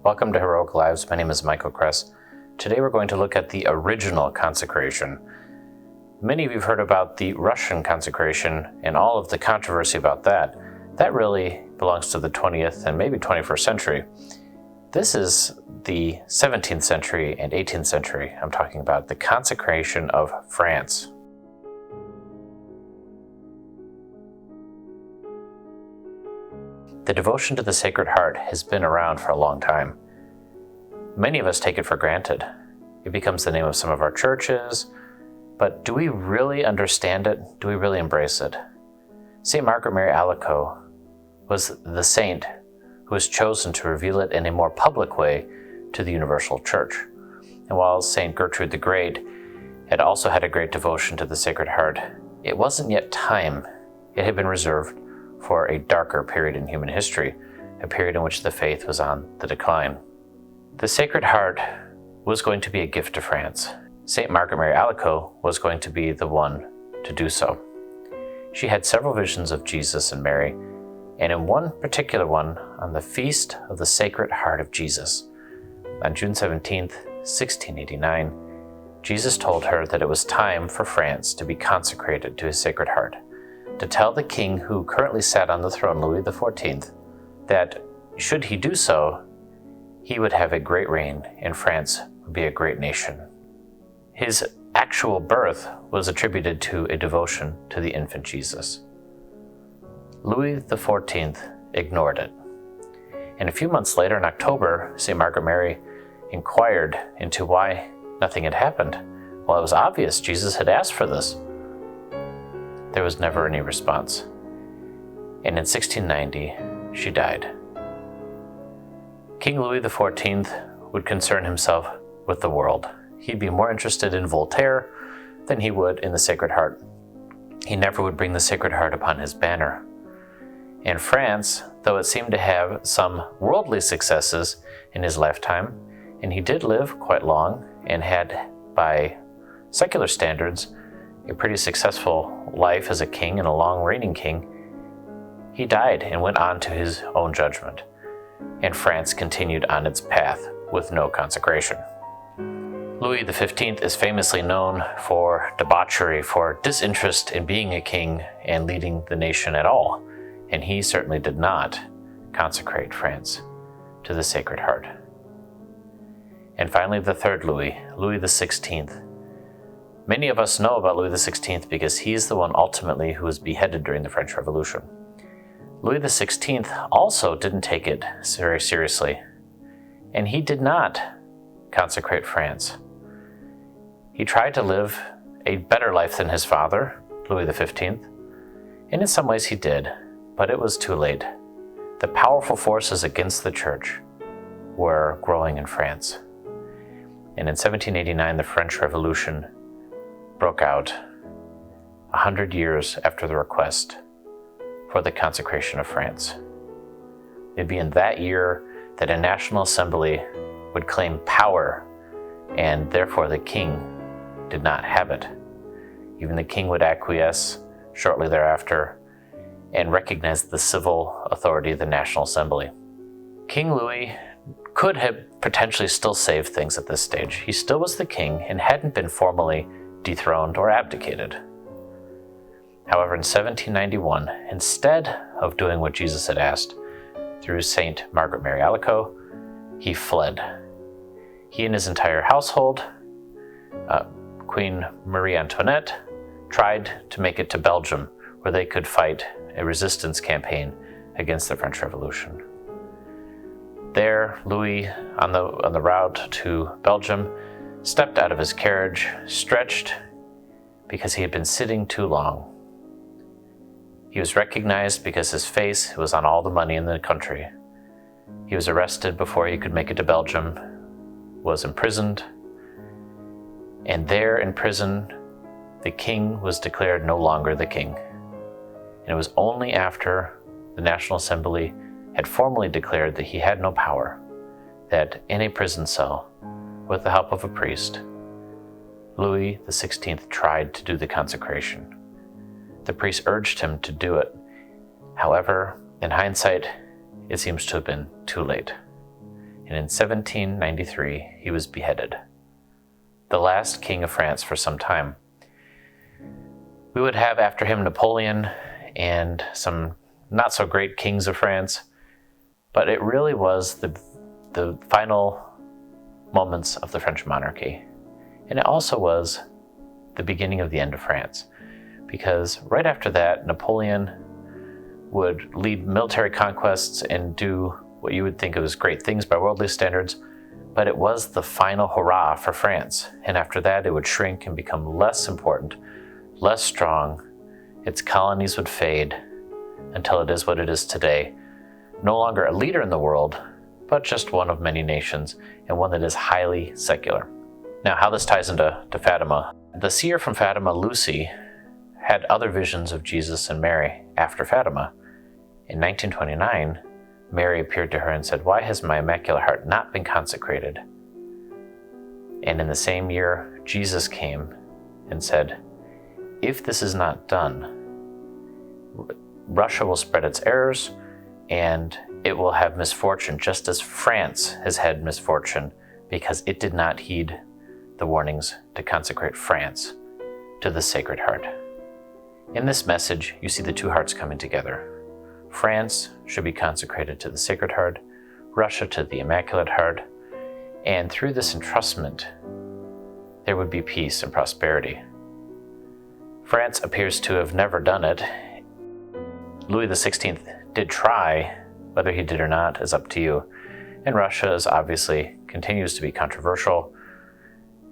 Welcome to Heroic Lives. My name is Michael Kress. Today we're going to look at the original consecration. Many of you have heard about the Russian consecration and all of the controversy about that. That really belongs to the 20th and maybe 21st century. This is the 17th century and 18th century. I'm talking about the Consecration of France. The devotion to the Sacred Heart has been around for a long time. Many of us take it for granted. It becomes the name of some of our churches, but do we really understand it? Do we really embrace it? St. Margaret Mary Alacoque was the saint who was chosen to reveal it in a more public way to the universal church. And while St. Gertrude the Great had also had a great devotion to the Sacred Heart, it wasn't yet time. It had been reserved for a darker period in human history, a period in which the faith was on the decline. The Sacred Heart was going to be a gift to France. St. Margaret Mary Alacoque was going to be the one to do so. She had several visions of Jesus and Mary, and in one particular one, on the Feast of the Sacred Heart of Jesus, on June 17th, 1689, Jesus told her that it was time for France to be consecrated to his Sacred Heart, to tell the king who currently sat on the throne, Louis XIV, that should he do so, he would have a great reign and France would be a great nation. His actual birth was attributed to a devotion to the infant Jesus. Louis XIV ignored it. And a few months later, in October, St. Margaret Mary inquired into why nothing had happened. Well, it was obvious Jesus had asked for this. There was never any response. And in 1690, she died. King Louis XIV would concern himself with the world. He'd be more interested in Voltaire than he would in the Sacred Heart. He never would bring the Sacred Heart upon his banner. And France, though it seemed to have some worldly successes in his lifetime, and he did live quite long and had, by secular standards, a pretty successful life as a king and a long reigning king, he died and went on to his own judgment. And France continued on its path with no consecration. Louis XV is famously known for debauchery, for disinterest in being a king and leading the nation at all. And he certainly did not consecrate France to the Sacred Heart. And finally, the third Louis, Louis XVI. Many of us know about Louis XVI because he's the one ultimately who was beheaded during the French Revolution. Louis XVI also didn't take it very seriously, and he did not consecrate France. He tried to live a better life than his father, Louis XV, and in some ways he did, but it was too late. The powerful forces against the church were growing in France. And in 1789, the French Revolution broke out 100 years after the request for the consecration of France. It'd be in that year that a National Assembly would claim power, and therefore the king did not have it. Even the king would acquiesce shortly thereafter and recognize the civil authority of the National Assembly. King Louis could have potentially still saved things at this stage. He still was the king and hadn't been formally dethroned or abdicated. However, in 1791, instead of doing what Jesus had asked through St. Margaret Mary Alacoque, he fled. He and his entire household, Queen Marie Antoinette, tried to make it to Belgium, where they could fight a resistance campaign against the French Revolution. There, Louis, on the route to Belgium, stepped out of his carriage, stretched, because he had been sitting too long. He was recognized because his face was on all the money in the country. He was arrested before he could make it to Belgium, was imprisoned, and there in prison, the king was declared no longer the king. And it was only after the National Assembly had formally declared that he had no power, that in a prison cell, with the help of a priest, Louis XVI tried to do the consecration. The priest urged him to do it. However, in hindsight, it seems to have been too late. and in 1793 he was beheaded. The last king of France for some time. We would have after him Napoleon and some not so great kings of France, but it really was the final moments of the French monarchy. And it also was the beginning of the end of France, because right after that, Napoleon would lead military conquests and do what you would think of as great things by worldly standards, but it was the final hurrah for France. And after that, it would shrink and become less important, less strong. Its colonies would fade until it is what it is today. No longer a leader in the world, but just one of many nations, and one that is highly secular. Now, how this ties into Fatima. The seer from Fatima, Lucy, had other visions of Jesus and Mary after Fatima. In 1929, Mary appeared to her and said, "Why has my Immaculate Heart not been consecrated?" And in the same year, Jesus came and said, "If this is not done, Russia will spread its errors and it will have misfortune, just as France has had misfortune because it did not heed the warnings to consecrate France to the Sacred Heart." In this message, you see the two hearts coming together. France should be consecrated to the Sacred Heart, Russia to the Immaculate Heart, and through this entrustment, there would be peace and prosperity. France appears to have never done it. Louis XVI did try. Whether he did or not is up to you. And Russia is obviously continues to be controversial,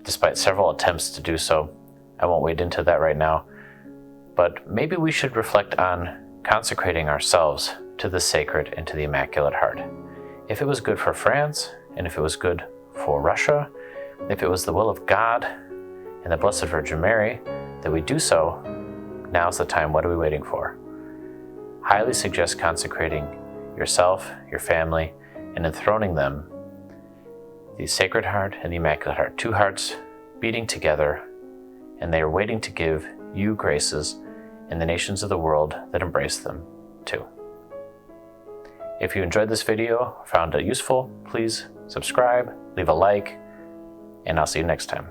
despite several attempts to do so. I won't wade into that right now. But maybe we should reflect on consecrating ourselves to the Sacred and to the Immaculate Heart. If it was good for France, and if it was good for Russia, if it was the will of God and the Blessed Virgin Mary that we do so, now's the time. What are we waiting for? Highly suggest consecrating yourself, your family, and enthroning them, the Sacred Heart and the Immaculate Heart, two hearts beating together, and they are waiting to give you graces in the nations of the world that embrace them too. If you enjoyed this video, found it useful, please subscribe, leave a like, and I'll see you next time.